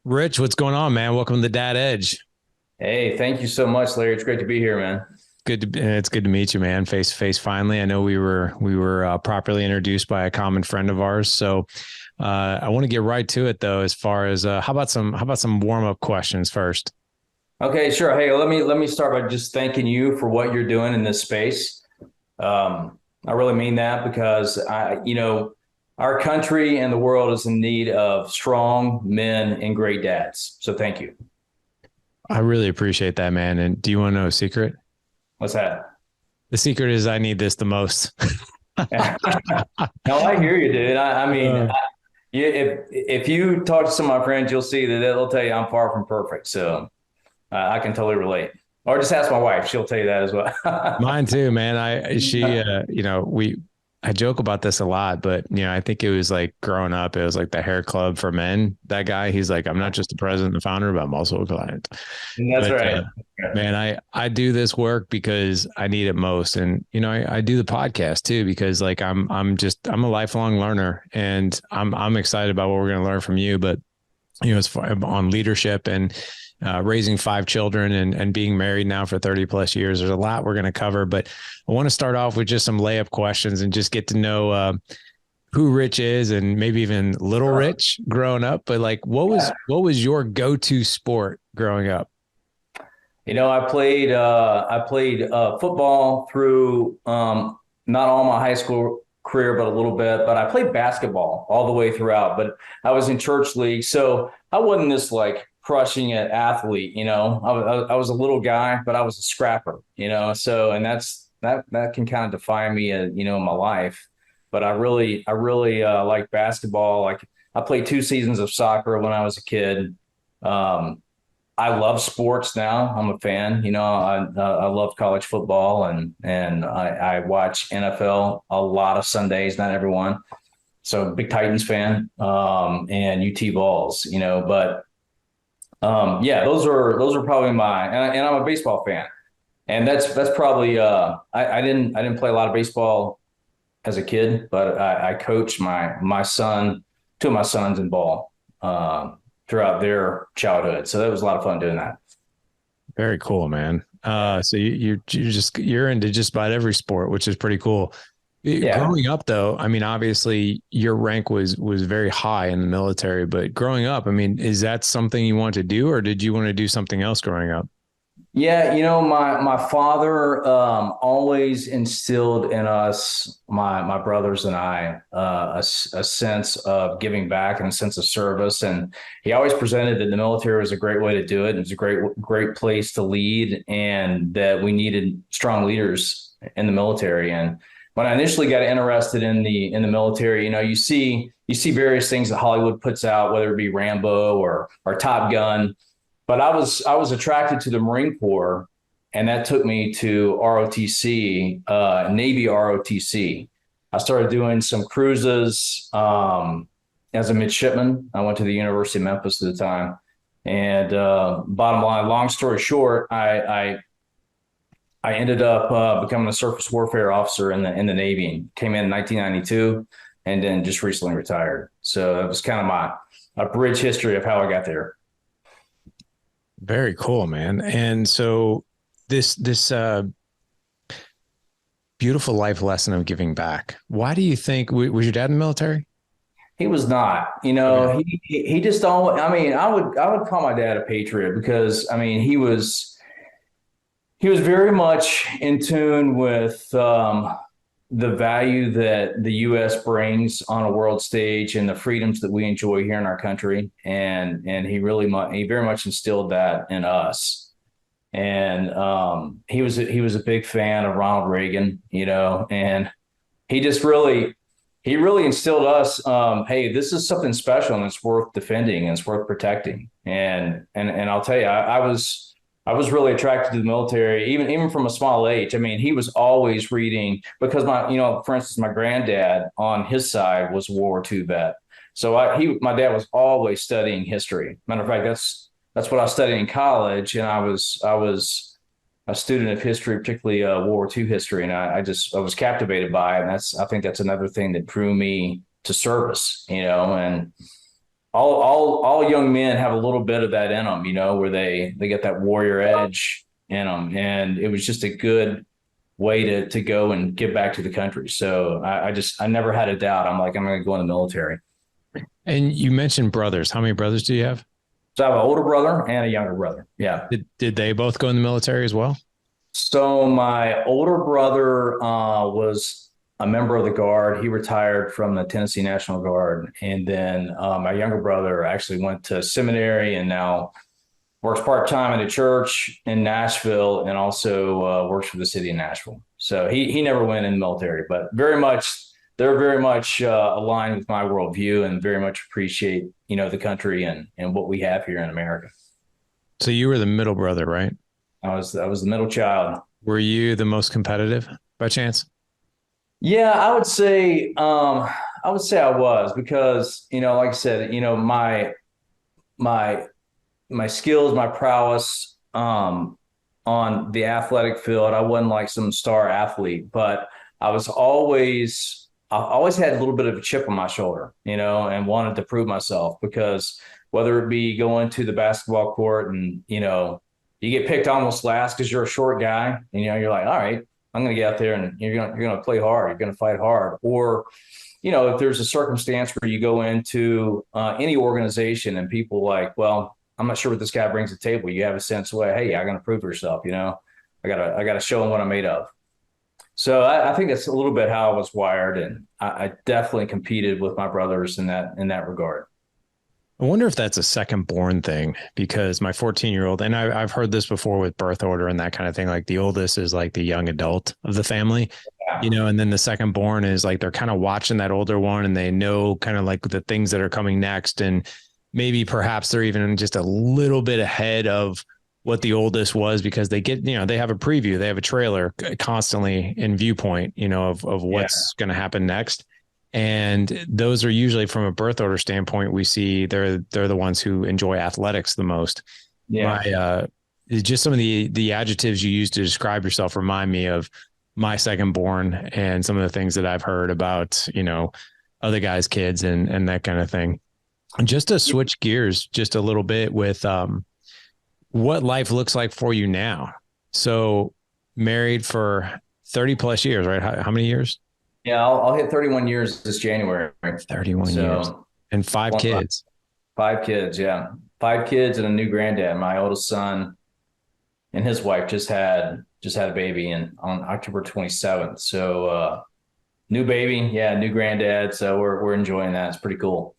Rich, what's going on, man? Welcome to the Dad Edge. Hey, thank you so much, Larry. It's great to be here, man. It's good to meet you, man. Face to face. Finally, I know we were properly introduced by a common friend of ours. So I want to get right to it, though. As far as how about some warm up questions first? Okay, sure. Hey, let me start by just thanking you for what you're doing in this space. I really mean that because our country and the world is in need of strong men and great dads. So thank you. I really appreciate that, man. And do you want to know a secret? What's that? The secret is I need this the most. No, I hear you, dude. I mean, Uh, if you talk to some of my friends, you'll see that they'll tell you I'm far from perfect. So I can totally relate. Or just ask my wife; she'll tell you that as well. Mine too, man. I joke about this a lot, but I think it was like growing up, it was like the hair club for men. That guy, he's like, I'm not just the president and founder, but I'm also a client. That's But right. man, I do this work because I need it most, and I do the podcast too because like I'm a lifelong learner, and I'm excited about what we're going to learn from you. But as far on leadership and raising five children and being married now for 30 plus years. There's a lot we're going to cover, but I want to start off with just some layup questions and just get to know who Rich is and maybe even little Rich growing up. But like, what was your go-to sport growing up? I played football through not all my high school career, but a little bit. But I played basketball all the way throughout. But I was in church league, so I wasn't this like crushing it athlete. I was a little guy, but I was a scrapper. So and that can kind of define me, in my life. But I really like basketball. Like I played 2 seasons of soccer when I was a kid. Um, I love sports now. I'm a fan. I love college football and I watch NFL a lot of Sundays, not everyone. So big Titans fan and UT Vols. But yeah, those are probably my and I'm a baseball fan, and that's probably I didn't play a lot of baseball as a kid, but I coached my son, two of my sons in ball. Throughout their childhood. So that was a lot of fun doing that. Very cool, man. So you're into just about every sport, which is pretty cool. Yeah. Growing up, though, I mean, obviously your rank was very high in the military, but growing up, I mean, is that something you want to do, or did you want to do something else growing up? Yeah, my father always instilled in us, my brothers and I, a sense of giving back and a sense of service, and he always presented that the military was a great way to do it. It was a great place to lead, and that we needed strong leaders in the military. And when I initially got interested in the military, you see various things that Hollywood puts out, whether it be Rambo or Top Gun. But I was attracted to the Marine Corps, and that took me to ROTC, Navy ROTC. I started doing some cruises as a midshipman. I went to the University of Memphis at the time, and bottom line, long story short, I ended up becoming a surface warfare officer in the Navy. Came in 1992, and then just recently retired. So that was kind of my a bridge history of how I got there. Very cool, man. And so this beautiful life lesson of giving back. Why do you think was your dad in the military? He was not. Okay. He just always. I mean, I would call my dad a patriot because I mean he was very much in tune with the value that the U.S. brings on a world stage and the freedoms that we enjoy here in our country, and he very much instilled that in us. And he was a big fan of Ronald Reagan, and he just really instilled us, hey, this is something special and it's worth defending and it's worth protecting. And I'll tell you, I was really attracted to the military, even from a small age. I mean, he was always reading because for instance, my granddad on his side was a World War II vet. So my dad was always studying history. Matter of fact, that's what I studied in college, and I was a student of history, particularly World War II history, and I was captivated by it. And I think that's another thing that drew me to service, and all young men have a little bit of that in them, where they get that warrior edge in them, and it was just a good way to go and give back to the country. So I never had a doubt. I'm like, I'm going to go in the military. And you mentioned brothers. How many brothers do you have? So I have an older brother and a younger brother. Yeah. Did they both go in the military as well? So my older brother was a member of the Guard. He retired from the Tennessee National Guard, and then my younger brother actually went to seminary and now works part time at a church in Nashville, and also works for the city of Nashville. So he never went in the military, but they're very much aligned with my worldview and very much appreciate the country and what we have here in America. So you were the middle brother, right? I was the middle child. Were you the most competitive by chance? Yeah, I would say I was, because like I said, my skills, my prowess on the athletic field, I wasn't like some star athlete, but I always had a little bit of a chip on my shoulder, and wanted to prove myself, because whether it be going to the basketball court and, you get picked almost last because you're a short guy, and, you're like, all right, I'm going to get out there and you're going to play hard. You're going to fight hard. Or, if there's a circumstance where you go into any organization and people like, well, I'm not sure what this guy brings to the table. You have a sense of, hey, I got to prove yourself. I gotta show him what I'm made of. So I think that's a little bit how I was wired, and I definitely competed with my brothers in that regard. I wonder if that's a second born thing, because my 14-year-old, and I've heard this before with birth order and that kind of thing, like the oldest is like the young adult of the family, and then the second born is like, they're kind of watching that older one and they know kind of like the things that are coming next. And maybe perhaps they're even just a little bit ahead of what the oldest was, because they get, they have a preview, they have a trailer constantly in viewpoint, of what's going to happen next. And those are usually, from a birth order standpoint, we see they're the ones who enjoy athletics the most. Yeah. Just some of the adjectives you use to describe yourself remind me of my second born and some of the things that I've heard about, other guys' kids and that kind of thing. And just to switch gears just a little bit with what life looks like for you now. So married for 30 plus years, right? How many years? Yeah, I'll hit 31 years this January. 31 years. And five kids. Five kids, yeah. 5 kids and a new granddad. My oldest son and his wife just had a baby on October 27th. So new baby, yeah, new granddad. So we're enjoying that. It's pretty cool.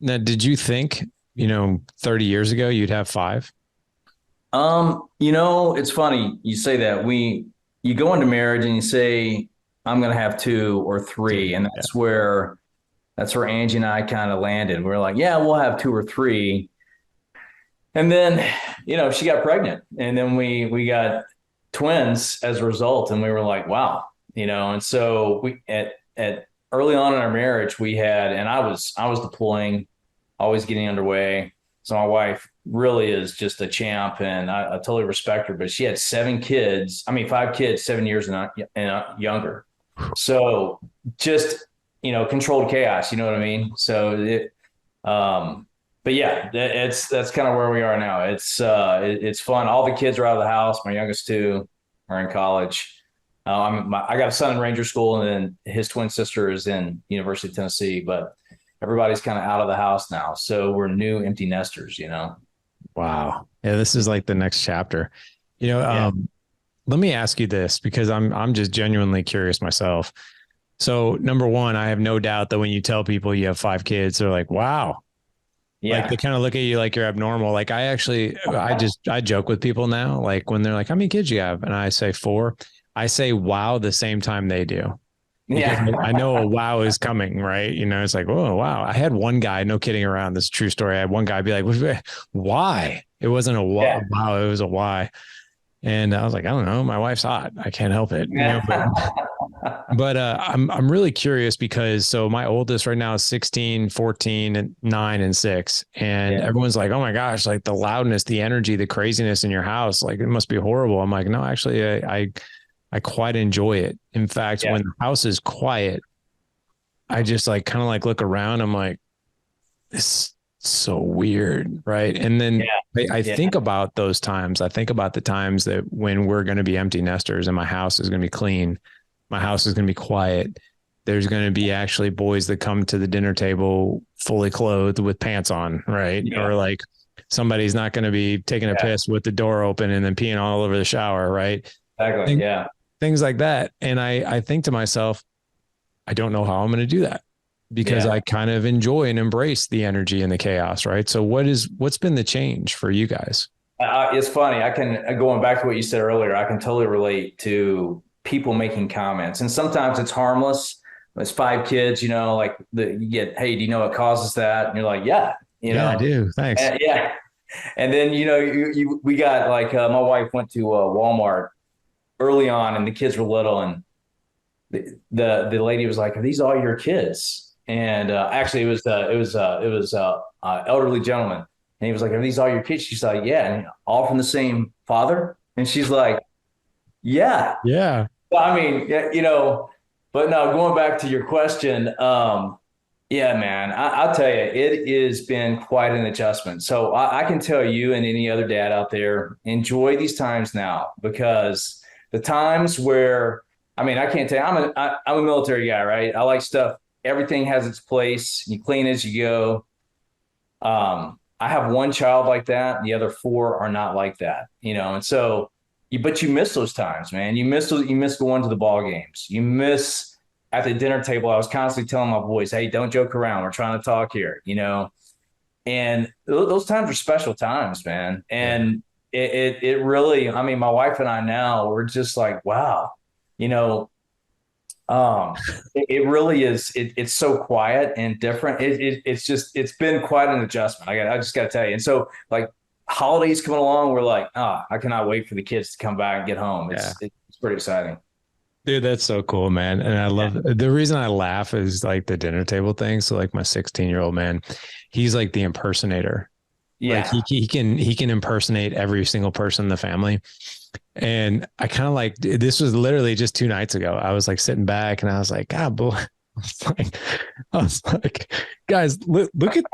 Now, did you think, 30 years ago you'd have 5? It's funny you say that. You go into marriage and you say, I'm going to have 2 or 3. And that's where Angie and I kind of landed. We're like, yeah, we'll have 2 or 3. And then, she got pregnant, and then we got twins as a result. And we were like, wow, and so we, at early on in our marriage, we had, and I was deploying, always getting underway. So my wife really is just a champ, and I totally respect her, but she had 5 kids, 7 years and younger. So just, controlled chaos, you know what I mean? So but yeah, that's kind of where we are now. It's fun. All the kids are out of the house. My youngest 2 are in college. I got a son in Ranger School, and then his twin sister is in University of Tennessee, but everybody's kind of out of the house now. So we're new empty nesters, Wow. Yeah. This is like the next chapter, let me ask you this, because I'm just genuinely curious myself. So number one, I have no doubt that when you tell people you have 5 kids, they're like, wow. Yeah. Like they kind of look at you like you're abnormal. Like I joke with people now, like when they're like, how many kids you have? And I say 4, I say, wow, the same time they do. Yeah. I know a wow is coming, right? It's like, oh, wow. I had one guy, no kidding around, this is a true story. I had one guy be like, why? It wasn't a wow. Yeah. Wow. It was a why. And I was like, I don't know. My wife's hot. I can't help it. But I'm really curious, because so my oldest right now is 16, 14, and 9 and 6. And everyone's like, oh my gosh, like the loudness, the energy, the craziness in your house, like it must be horrible. I'm like, no, actually, I quite enjoy it. In fact, when the house is quiet, I just like kind of like look around. I'm like, this So weird, right? And then Yeah. I Yeah. think about those times. I think about the times that when we're going to be empty nesters and my house is going to be clean, my house is going to be quiet. There's going to be actually boys that come to the dinner table fully clothed with pants on, right? Yeah. Or like somebody's not going to be taking a Yeah. piss with the door open and then peeing all over the shower, right? Exactly. Yeah. Things like that. And I think to myself, I don't know how I'm going to do that because Yeah. I kind of enjoy and embrace the energy and the chaos, right? So what's been the change for you guys? It's funny. I can going back to what you said earlier. I can totally relate to people making comments, and sometimes it's harmless. It's five kids, like you get, hey, do you know what causes that? And you're like, yeah, Yeah, I do. Thanks. yeah. And then we got like my wife went to Walmart early on, and the kids were little, and the lady was like, "Are these all your kids?" And actually, it was elderly gentleman, and he was like, "Are these all your kids?" She's like, "Yeah," and all from the same father. And she's like, "Yeah." Yeah. Well, I mean, yeah, but no, going back to your question, yeah, man, I'll tell you, it has been quite an adjustment. So I can tell you and any other dad out there, enjoy these times now, because the times where, I mean, I can't tell you, I'm a military guy, right? I like stuff. Everything has its place. You clean as you go. I have one child like that. The other four are not like that, and so but you miss those times, man. You miss going to the ball games. You miss at the dinner table. I was constantly telling my boys, hey, don't joke around. We're trying to talk here, and those times are special times, man. Yeah. And it really, I mean, my wife and I now, we're just like, wow, you know, it really is. It's so quiet and different. It's been quite an adjustment. I just got to tell you. And so like holidays coming along, we're like, I cannot wait for the kids to come back and get home. Yeah. It's pretty exciting. Dude, that's so cool, man. And I love the reason I laugh is like the dinner table thing. So like my 16-year-old man, he's like the impersonator. Like Yeah. he can impersonate every single person in the family. And I kind of like this was literally just 2 nights ago. I was like sitting back and I was like, God, boy. I was like, guys, look at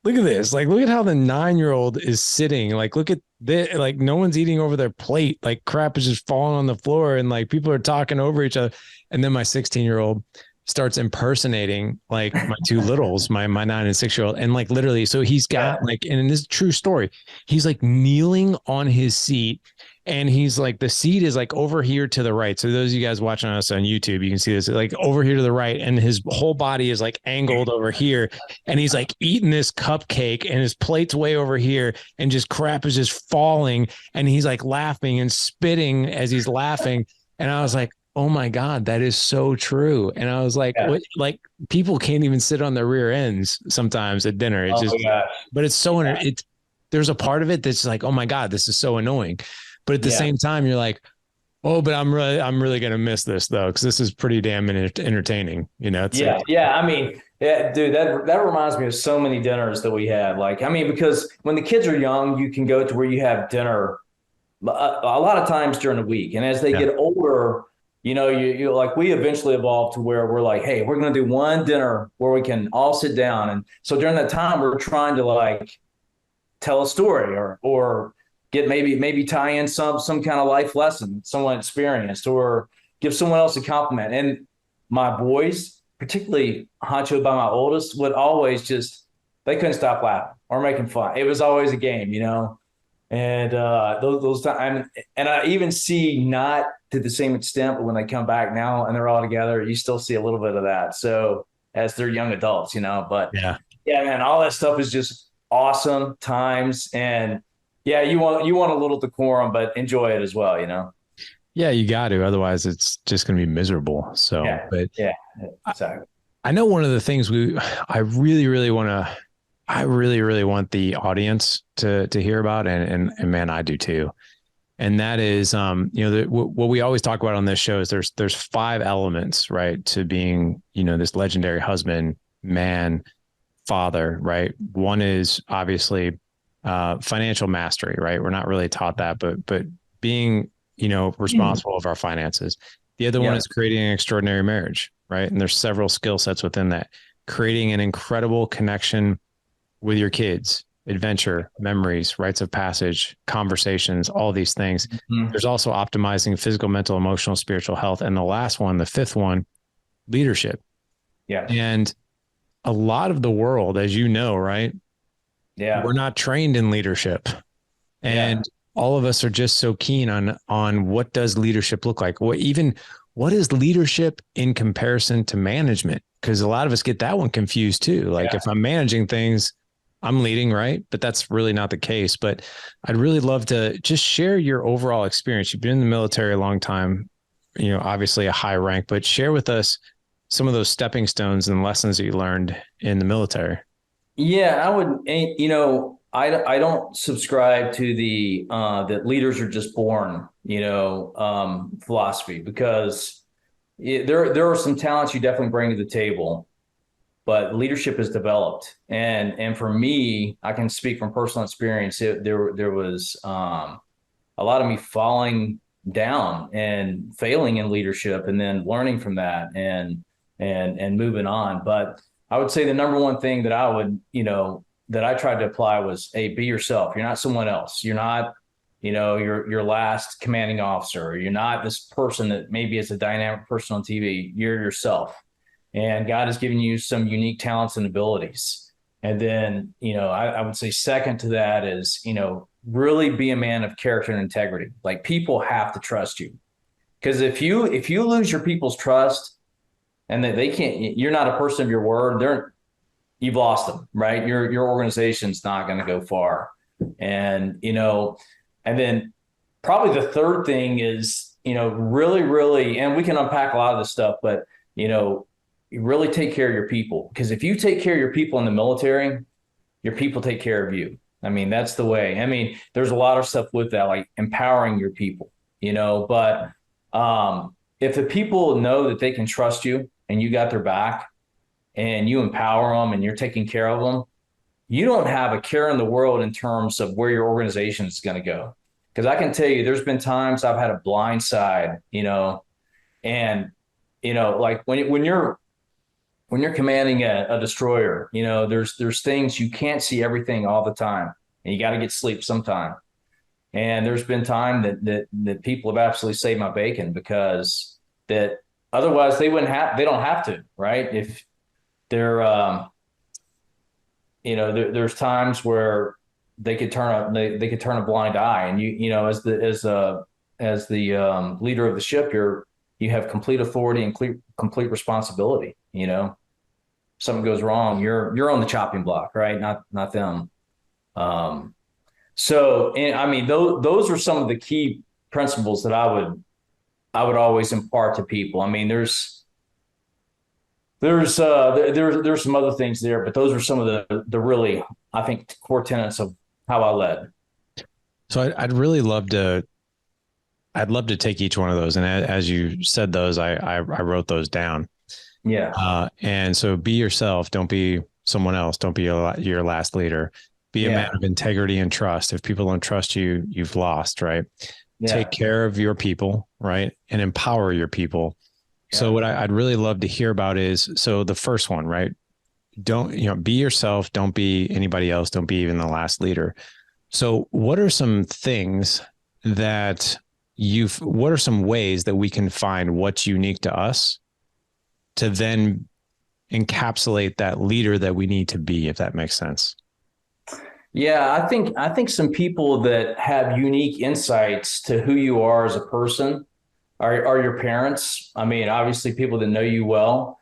this. Like, look at how the 9-year-old is sitting. Like, look at this. Like, no one's eating over their plate. Like, crap is just falling on the floor, and like people are talking over each other. And then my 16-year-old starts impersonating like my two littles, my 9 and 6-year-old, and like literally, so he's got like, and this is a true story. He's like kneeling on his seat. And he's like, the seat is like over here to the right. So those of you guys watching us on YouTube, you can see this like over here to the right. And his whole body is like angled over here. And he's like eating this cupcake and his plate's way over here. And just crap is just falling. And he's like laughing and spitting as he's laughing. And I was like, oh my God, that is so true. And I was like, what? Like people can't even sit on their rear ends sometimes at dinner. It's just, but it's so, there's a part of it that's like, oh my God, this is so annoying. But at the same time, you're like, oh, but I'm really going to miss this though, because this is pretty damn entertaining. It's I mean, yeah, dude, that reminds me of so many dinners that we had. Like, I mean, because when the kids are young, you can go to where you have dinner a lot of times during the week, and as they get older, you like we eventually evolved to where we're like, hey, we're going to do one dinner where we can all sit down, and so during that time, we're trying to like tell a story or get maybe tie in some kind of life lesson someone experienced, or give someone else a compliment. And my boys, particularly Honcho by my oldest, would always they couldn't stop laughing or making fun. It was always a game, and those times, and I even see not to the same extent, but when they come back now and they're all together, you still see a little bit of that. So as they're young adults, but yeah, man, all that stuff is just awesome times. And yeah, you want a little decorum, but enjoy it as well, Yeah, you got to. Otherwise, it's just going to be miserable. So, but exactly. I know one of the things I really, really want the audience to hear about, and man, I do too. And that is, what we always talk about on this show is there's 5 elements, right, to being, this legendary husband, man, father, right? One is obviously financial mastery, right? We're not really taught that, but being, responsible of our finances. The other one is creating an extraordinary marriage, right? And there's several skill sets within that. Creating an incredible connection with your kids, adventure, memories, rites of passage, conversations, all these things. Mhm. There's also optimizing physical, mental, emotional, spiritual health. And the last one, the fifth one, leadership. Yeah. And a lot of the world, as you know, right? We're Yeah. not trained in leadership. Yeah. And all of us are just so keen on what does leadership look like? What is leadership in comparison to management? Because a lot of us get that one confused too. Like if I'm managing things, I'm leading, right? But that's really not the case. But I'd really love to just share your overall experience. You've been in the military a long time, obviously a high rank, but share with us some of those stepping stones and lessons that you learned in the military. Yeah, I would, I don't subscribe to the that leaders are just born, philosophy, because there are some talents you definitely bring to the table, but leadership is developed. And for me, I can speak from personal experience. There was a lot of me falling down and failing in leadership, and then learning from that and moving on. But I would say the number one thing that I would, that I tried to apply was, hey, be yourself. You're not someone else. You're not, your last commanding officer. You're not this person that maybe is a dynamic person on TV. You're yourself. And God has given you some unique talents and abilities. And then, I would say second to that is, really be a man of character and integrity. Like, people have to trust you. Because if you lose your people's trust, and that they can't, you're not a person of your word, you've lost them, right? Your organization's not going to go far. And, and then probably the third thing is, really, really, and we can unpack a lot of this stuff, but, you really take care of your people. Because if you take care of your people in the military, your people take care of you. I mean, that's the way. I mean, there's a lot of stuff with that, like empowering your people, but if the people know that they can trust you and you got their back and you empower them and you're taking care of them, you don't have a care in the world in terms of where your organization is going to go. Because I can tell you, there's been times I've had a blind side, and, like when you're commanding a destroyer, there's things you can't see everything all the time, and you got to get sleep sometime. And there's been time that people have absolutely saved my bacon, because that otherwise they don't have to, right? If they're, there's times where they could turn a blind eye, and as the leader of the ship, you have complete authority and complete responsibility. Something goes wrong, you're on the chopping block, right? Not them. So, and I mean, those are some of the key principles that I would always impart to people. I mean, there's some other things there, but those are some of the really, I think, core tenets of how I led. So I'd love to take each one of those. And as you said those, I wrote those down. Yeah. And so be yourself. Don't be someone else. Don't be your last leader. Be a man of integrity and trust. If people don't trust you, you've lost, right? Yeah. Take care of your people, right? And empower your people. Yeah. So what I'd really love to hear about is, so the first one, right? Don't, be yourself. Don't be anybody else. Don't be even the last leader. So what are some things what are some ways that we can find what's unique to us to then encapsulate that leader that we need to be, if that makes sense? Yeah, I think some people that have unique insights to who you are as a person are your parents. I mean, obviously people that know you well,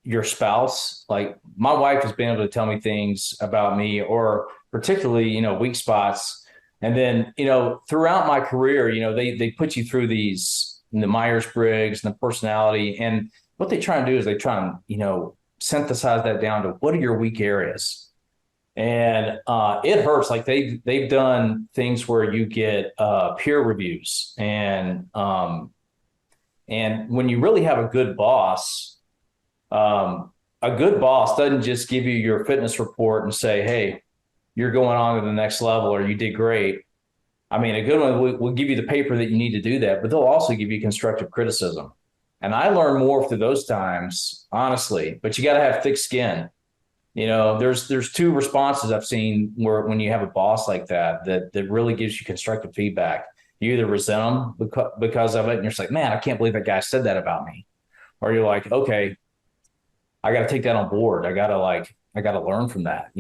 your spouse. Like, my wife has been able to tell me things about me, or particularly, weak spots. And then, throughout my career, they put you through the Myers-Briggs and the personality. And what they try and do is they try and, synthesize that down to what are your weak areas. And it hurts. Like, they've done things where you get peer reviews, and when you really have a good boss doesn't just give you your fitness report and say, hey, you're going on to the next level, or you did great. I mean, a good one will give you the paper that you need to do that, but they'll also give you constructive criticism. And I learn more through those times, honestly, but you got to have thick skin. There's two responses I've seen where when you have a boss like that really gives you constructive feedback. You either resent them because of it, and you're just like, man, I can't believe that guy said that about me. Or you're like, okay, I got to take that on board. I got to learn from that,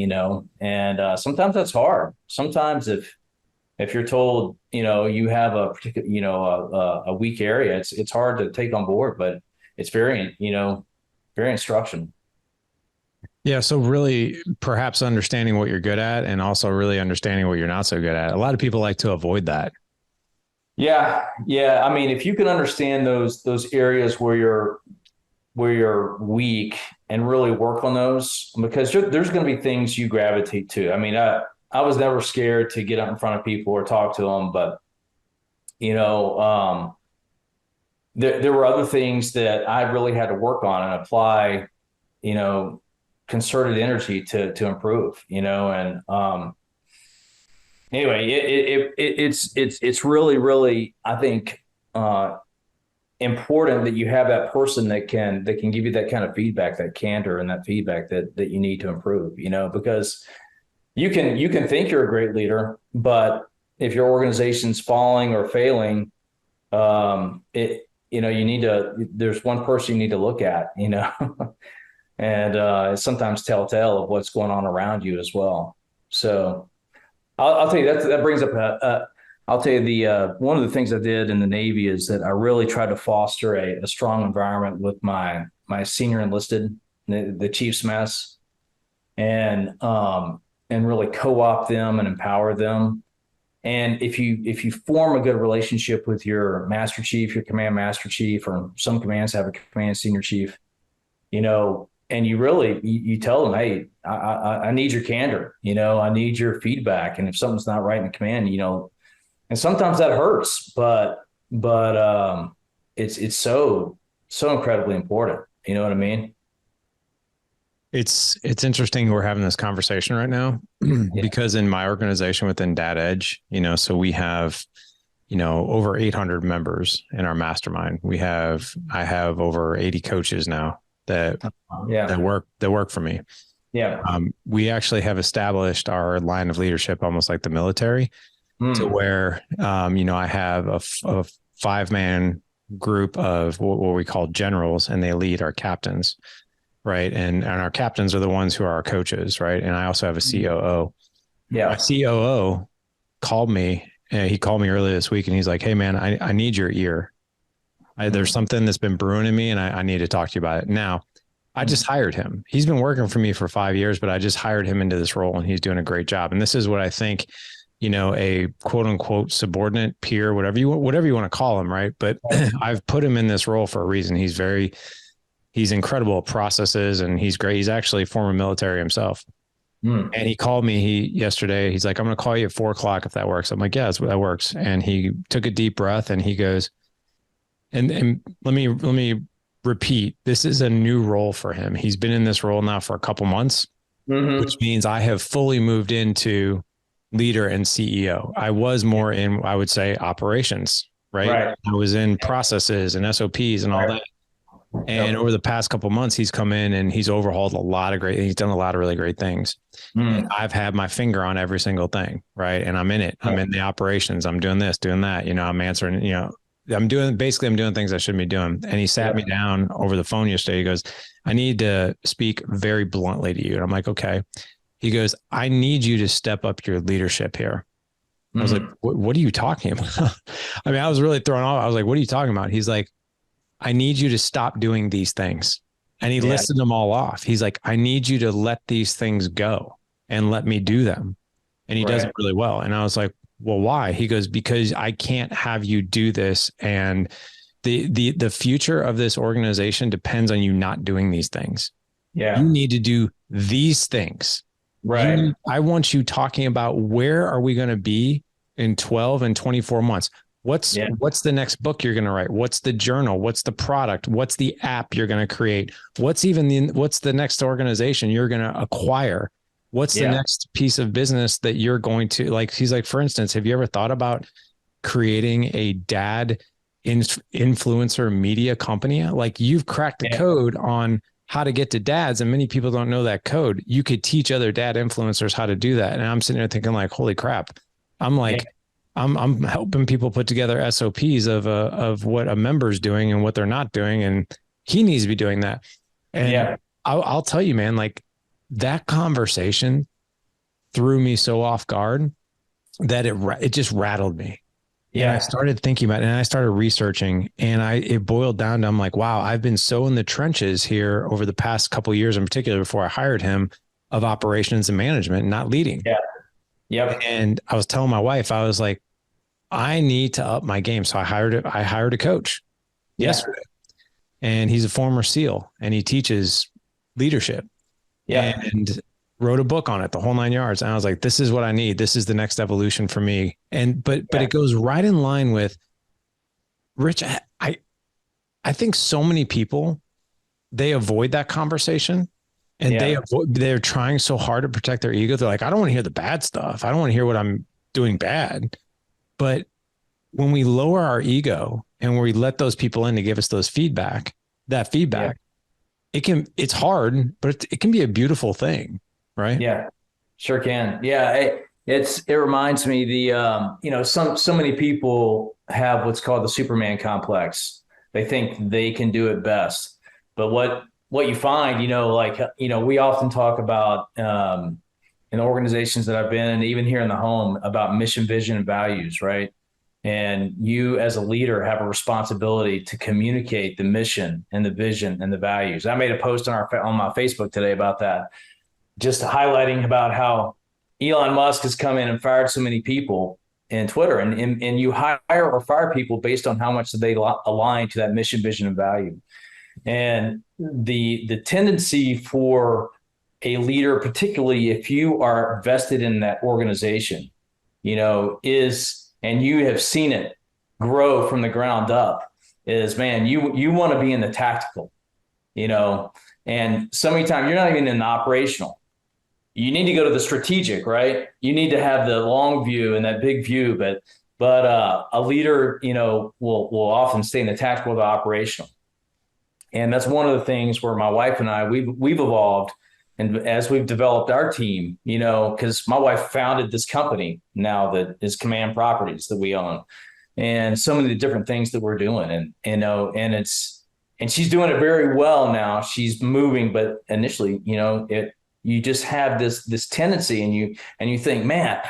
And sometimes that's hard. Sometimes if you're told, you have a particular, a weak area, it's hard to take on board, but it's very instructional. Yeah. So really perhaps understanding what you're good at and also really understanding what you're not so good at. A lot of people like to avoid that. Yeah. Yeah. I mean, if you can understand those areas where you're weak and really work on those, because there's going to be things you gravitate to. I mean, I was never scared to get up in front of people or talk to them, but there were other things that I really had to work on and apply, concerted energy to improve, and anyway, it's really, really, I think, important that you have that person that can give you that kind of feedback, that candor and that feedback that you need to improve, because you can think you're a great leader, but if your organization's falling or failing, there's one person you need to look at, and it's sometimes telltale of what's going on around you as well. So I'll tell you that brings up I'll tell you one of the things I did in the Navy is that I really tried to foster a strong environment with my senior enlisted, the chief's mess, and really co-opt them and empower them. And if you form a good relationship with your master chief, your command master chief, or some commands have a command senior chief, and you tell them, hey, I need your candor, I need your feedback, and if something's not right in the command, and sometimes that hurts, but it's so incredibly important. You know what I mean? It's interesting we're having this conversation right now because in my organization within Data Edge, so we have, over 800 members in our mastermind. I have over 80 coaches now that work for me. Yeah. We actually have established our line of leadership almost like the military to where, I have a 5-man group of what we call generals, and they lead our captains. Right. And our captains are the ones who are our coaches. Right. And I also have a COO. Yeah. My COO called me. He called me earlier this week and he's like, hey, man, I need your ear. There's something that's been brewing in me and I need to talk to you about it. Now, I just hired him. He's been working for me for 5 years, but I just hired him into this role and he's doing a great job. And this is what I think, a quote unquote subordinate peer, whatever you want to call him. Right. But I've put him in this role for a reason. He's incredible at processes and he's great. He's actually former military himself. And he called me yesterday. He's like, I'm going to call you at 4:00 if that works. I'm like, yeah, that works. And he took a deep breath and he goes, and let me repeat, this is a new role for him. He's been in this role now for a couple months, which means I have fully moved into leader and CEO. I was more in, I would say, operations, right? I was in processes and SOPs and all that. And over the past couple of months, he's come in and he's overhauled he's done a lot of really great things. And I've had my finger on every single thing. Right. And I'm in it. I'm in the operations. I'm doing this, doing that. I'm answering, I'm doing things I shouldn't be doing. And he sat me down over the phone yesterday. He goes, I need to speak very bluntly to you. And I'm like, okay. He goes, I need you to step up your leadership here. I was like, what are you talking about? I mean, I was really thrown off. I was like, what are you talking about? He's like, I need you to stop doing these things. And he listed them all off. He's like, I need you to let these things go and let me do them. And he does it really well. And I was like, well, why? He goes, because I can't have you do this. And the future of this organization depends on you not doing these things. Yeah. You need to do these things. Right. I want you talking about where are we going to be in 12 and 24 months? What's the next book you're going to write? What's the journal? What's the product? What's the app you're going to create? What's the next organization you're going to acquire? What's the next piece of business that you're going to like? He's like, for instance, have you ever thought about creating a dad influencer media company? Like you've cracked the code on how to get to dads. And many people don't know that code. You could teach other dad influencers how to do that. And I'm sitting there thinking like, holy crap. I'm like, I'm helping people put together SOPs of what a member's doing and what they're not doing. And he needs to be doing that. And I'll tell you, man, like that conversation threw me so off guard that it just rattled me. Yeah. And I started thinking about it, and I started researching, and it boiled down to, I'm like, wow, I've been so in the trenches here over the past couple of years, in particular, before I hired him, of operations and management, not leading. Yeah. Yep. And I was telling my wife, I was like, I need to up my game. So I hired a coach yesterday, and he's a former SEAL, and he teaches leadership. Yeah. And wrote a book on it, the whole 9 yards. And I was like, this is what I need. This is the next evolution for me. And, but it goes right in line with Rich. I think so many people, they avoid that conversation, and they're trying so hard to protect their ego. They're like, I don't want to hear the bad stuff. I don't want to hear what I'm doing bad. But when we lower our ego and we let those people in to give us that feedback, it's hard, but it can be a beautiful thing. Right. Yeah, sure can. Yeah. It reminds me so many people have what's called the Superman complex. They think they can do it best. But what you find, we often talk about in organizations that I've been in, even here in the home, about mission, vision, and values. Right. And you as a leader have a responsibility to communicate the mission and the vision and the values. I made a post on my Facebook today about that, just highlighting about how Elon Musk has come in and fired so many people in Twitter, and you hire or fire people based on how much they align to that mission, vision, and value. And the tendency for a leader, particularly if you are vested in that organization, and you have seen it grow from the ground up, is, man, you want to be in the tactical, and so many times you're not even in the operational. You need to go to the strategic, right? You need to have the long view and that big view, but a leader, will often stay in the tactical, the operational. And that's one of the things where my wife and I, we've evolved, and as we've developed our team, because my wife founded this company now that is Command Properties that we own, and so many different things that we're doing, and she's doing it very well now. She's moving, but initially, you just have this tendency, and you think, man,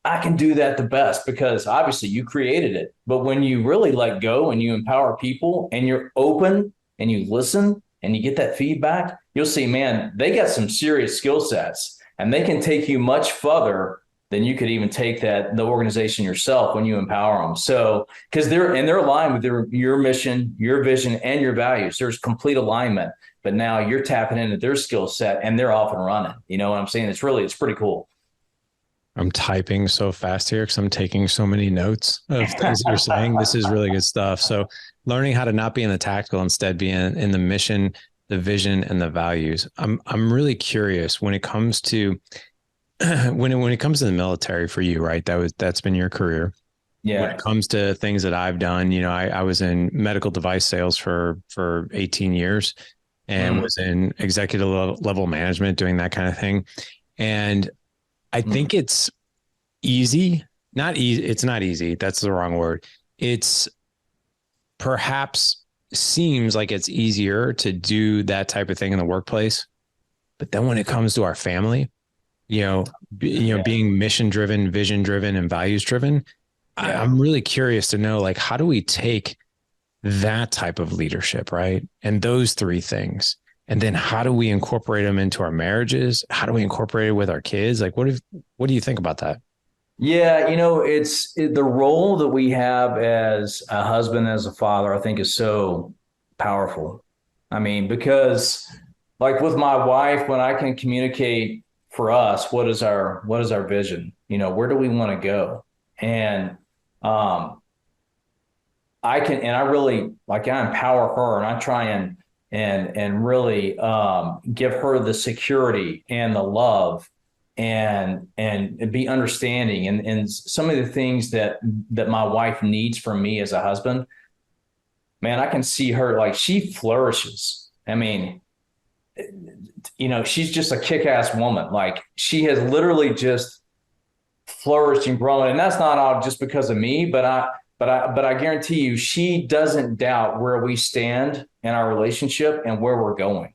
I can do that the best, because obviously you created it. But when you really let go and you empower people and you're open and you listen and you get that feedback, you'll see, man, they got some serious skill sets, and they can take you much further than you could even take the organization yourself when you empower them. So, because they're aligned with your mission, your vision, and your values. There's complete alignment. But now you're tapping into their skill set, and they're off and running. You know what I'm saying? It's pretty cool. I'm typing so fast here because I'm taking so many notes of things you're saying. This is really good stuff. So learning how to not be in the tactical, instead be in the mission, the vision, and the values. I'm really curious when it comes to when it comes to the military for you, right? That's been your career. Yeah. When it comes to things that I've done, I was in medical device sales for 18 years. And was in executive level management, doing that kind of thing. And I think it's easy, not easy. It's not easy. That's the wrong word. It's perhaps seems like it's easier to do that type of thing in the workplace. But then when it comes to our family, being mission driven, vision driven, and values driven, I'm really curious to know, like, how do we take that type of leadership, right? And those three things. And then how do we incorporate them into our marriages? How do we incorporate it with our kids? Like, what do you think about that? Yeah, it's the role that we have as a husband, as a father, I think is so powerful. I mean, because like with my wife, when I can communicate for us, what is our vision? Where do we want to go? And I empower her, and I try and really give her the security and the love and be understanding, and some of the things that my wife needs from me as a husband. Man, I can see her, like, she flourishes. I mean, she's just a kick-ass woman. Like she has literally just flourished and grown. And that's not all just because of me, but I guarantee you, she doesn't doubt where we stand in our relationship and where we're going.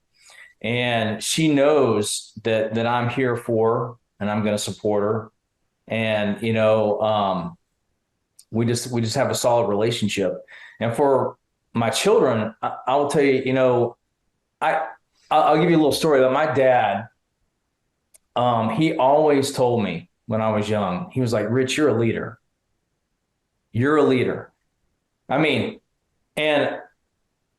And she knows that I'm here for her and I'm going to support her. And, we just have a solid relationship. And for my children, I will tell you, I'll give you a little story about my dad. He always told me when I was young, he was like, Rich, you're a leader. You're a leader. I mean, and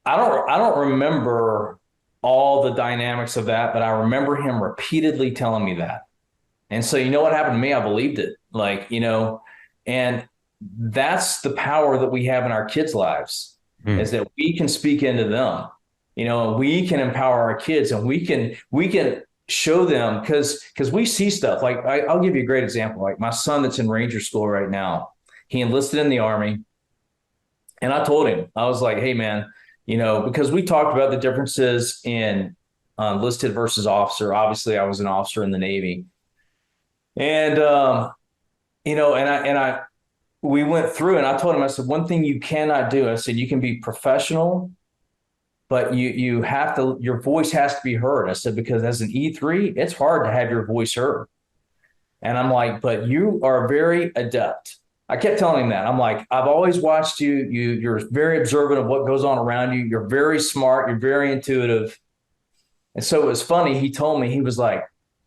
I don't remember all the dynamics of that, but I remember him repeatedly telling me that. And so, you know what happened to me? I believed it. And that's the power that we have in our kids' lives is that we can speak into them, and we can empower our kids and we can show them because we see stuff like I'll give you a great example. Like my son that's in Ranger School right now, he enlisted in the Army. And I told him, I was like, hey, man, because we talked about the differences in enlisted versus officer. Obviously, I was an officer in the Navy. And, we went through and I told him, I said, one thing you cannot do, I said, you can be professional, but you have to, your voice has to be heard. I said, because as an E3, it's hard to have your voice heard. And I'm like, but you are very adept. I kept telling him that. I'm like, I've always watched you. You're very observant of what goes on around you. You're very smart. You're very intuitive. And so it was funny. He told me, he was like,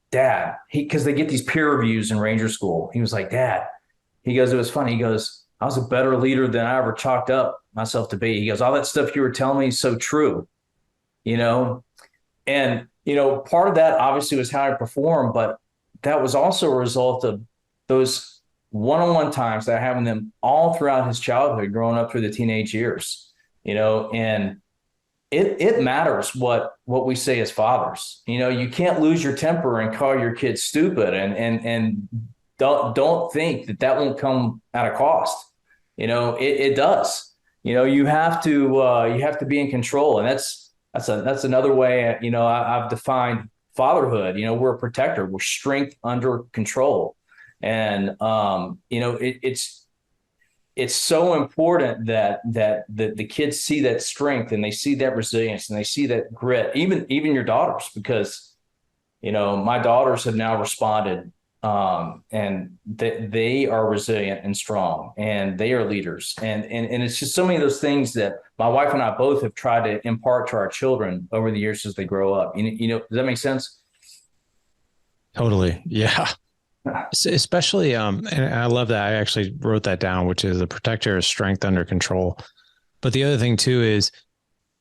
Dad, because they get these peer reviews in Ranger School. He was like, Dad, he goes, it was funny. He goes, I was a better leader than I ever chalked up myself to be. He goes, all that stuff you were telling me is so true, and, part of that obviously was how I performed, but that was also a result of those one-on-one times that I had with him all throughout his childhood, growing up through the teenage years, and it matters what we say as fathers. You can't lose your temper and call your kids stupid and don't think that won't come at a cost. It does. You have to be in control, and that's another way. I've defined fatherhood. We're a protector. We're strength under control, and it's so important that the kids see that strength and they see that resilience and they see that grit. Even your daughters, because my daughters have now responded. And they are resilient and strong, and they are leaders. And it's just so many of those things that my wife and I both have tried to impart to our children over the years as they grow up. Does that make sense? Totally. Yeah. Especially, and I love that. I actually wrote that down, which is a protector is strength under control. But the other thing too is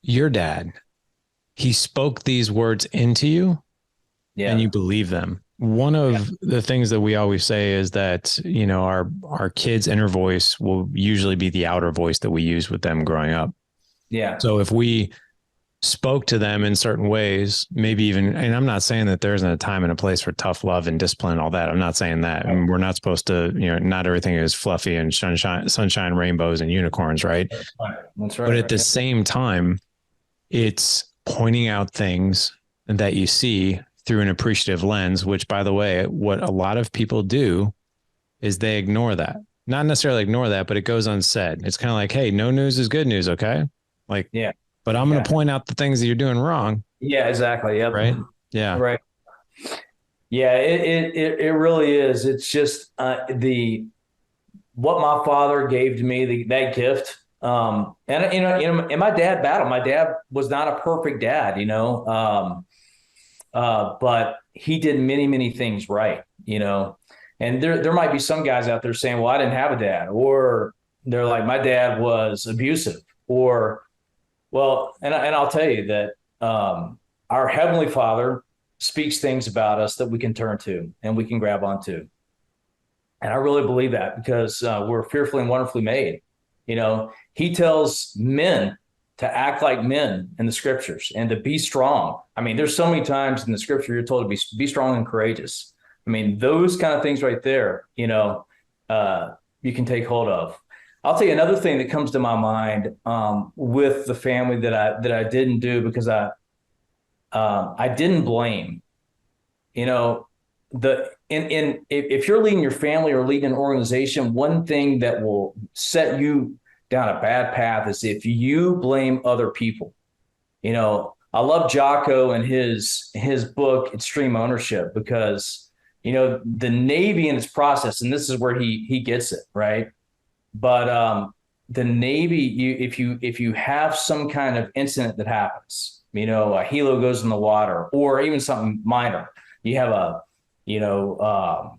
your dad, he spoke these words into you and you believe them. One of the things that we always say is that, our kids' inner voice will usually be the outer voice that we use with them growing up. Yeah. So if we spoke to them in certain ways, maybe even, and I'm not saying that there isn't a time and a place for tough love and discipline and all that. I'm not saying that. I mean, we're not supposed to, not everything is fluffy and sunshine, rainbows and unicorns, right? That's right. But at the same time, it's pointing out things that you see through an appreciative lens, which, by the way, what a lot of people do is they ignore that. Not necessarily ignore that, but it goes unsaid. It's kind of like, hey, no news is good news. Okay. Like, yeah, but I'm going to point out the things that you're doing wrong. Yeah, exactly. Yep. Right. Yeah. Right. Yeah, it really is. It's just what my father gave to me, that gift. And my dad battled. My dad was not a perfect dad, but he did many, many things right, and there might be some guys out there saying, well, I didn't have a dad, or they're like, my dad was abusive, or, well, and I'll tell you that our Heavenly Father speaks things about us that we can turn to and we can grab onto. And I really believe that because we're fearfully and wonderfully made. He tells men to act like men in the scriptures and to be strong. I mean, there's so many times in the scripture you're told to be strong and courageous. I mean, those kind of things right there, you can take hold of. I'll tell you another thing that comes to my mind with the family that I didn't do because I I didn't blame. You know, if you're leading your family or leading an organization, one thing that will set you down a bad path is if you blame other people. You know, I love Jocko and his book Extreme Ownership, because the Navy in its process, and this is where he gets it right. But the Navy, if you have some kind of incident that happens, a helo goes in the water, or even something minor, you have an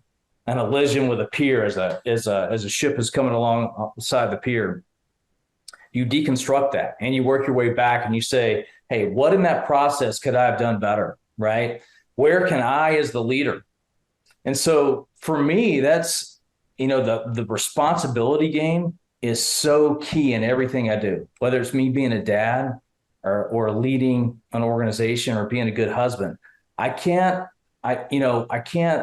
collision with a pier as a ship is coming alongside the pier. You deconstruct that and you work your way back and you say, hey, what in that process could I have done better? Right? Where can I, as the leader? And so for me, that's, the responsibility game is so key in everything I do, whether it's me being a dad or leading an organization or being a good husband. I can't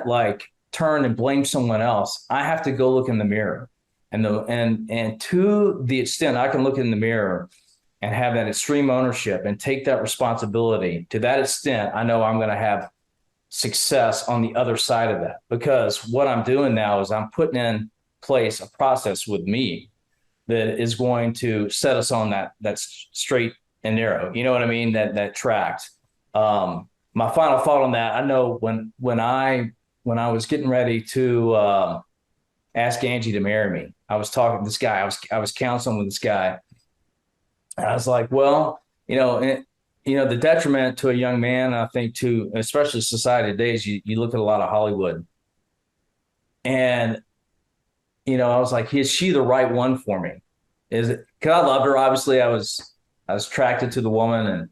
like turn and blame someone else. I have to go look in the mirror. And to the extent I can look in the mirror and have that extreme ownership and take that responsibility, to that extent, I know I'm going to have success on the other side of that, because what I'm doing now is I'm putting in place a process with me that is going to set us on that straight and narrow. You know what I mean? That tracked. My final thought on that, I know when I was getting ready to ask Angie to marry me, I was talking to this guy. I was counseling with this guy. And I was like, well, the detriment to a young man, I think, to especially society today, is you look at a lot of Hollywood. And, I was like, is she the right one for me? Is it? Because I loved her. Obviously, I was attracted to the woman.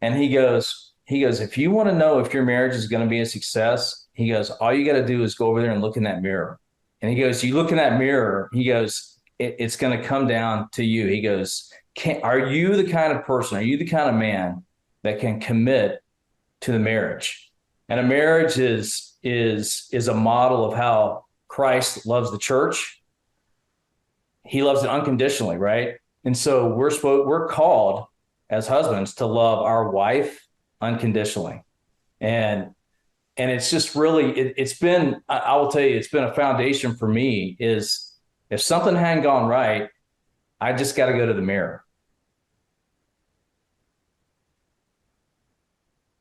And he goes, if you want to know if your marriage is going to be a success, he goes, all you got to do is go over there and look in that mirror. And he goes, you look in that mirror, he goes, it's going to come down to you. He goes, are you the kind of person, are you the kind of man that can commit to the marriage? And a marriage is a model of how Christ loves the church. He loves it unconditionally, right? And so we're called as husbands to love our wife unconditionally. And it's just really, it's been, I will tell you, it's been a foundation for me, is if something hadn't gone right, I just got to go to the mirror.